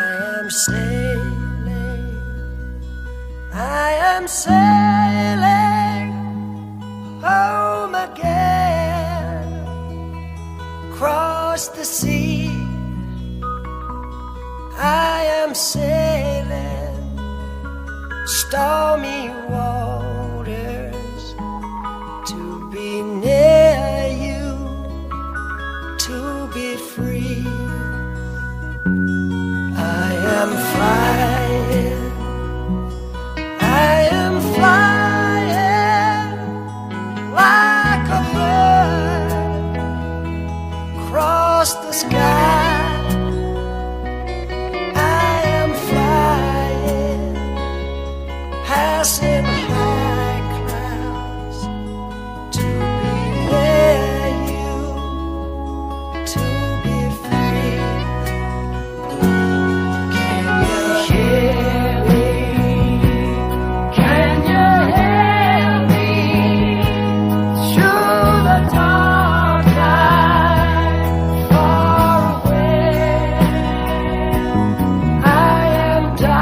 am sailing, I am sailing home again, across the sea. I am sailing stormy waters to be near you, to be free. I am flying, I am flying like a bird across the sky. Passing high clouds to be near you, to be free. Can you hear me? Can you hear me? Through the dark night, far away, I am dying.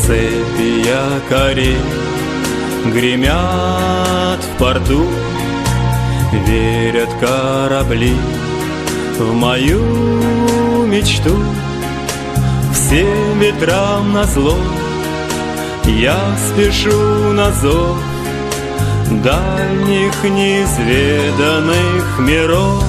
Цепи якорей гремят в порту, верят корабли в мою мечту. Всем ветрам назло я спешу на зов дальних неизведанных миров.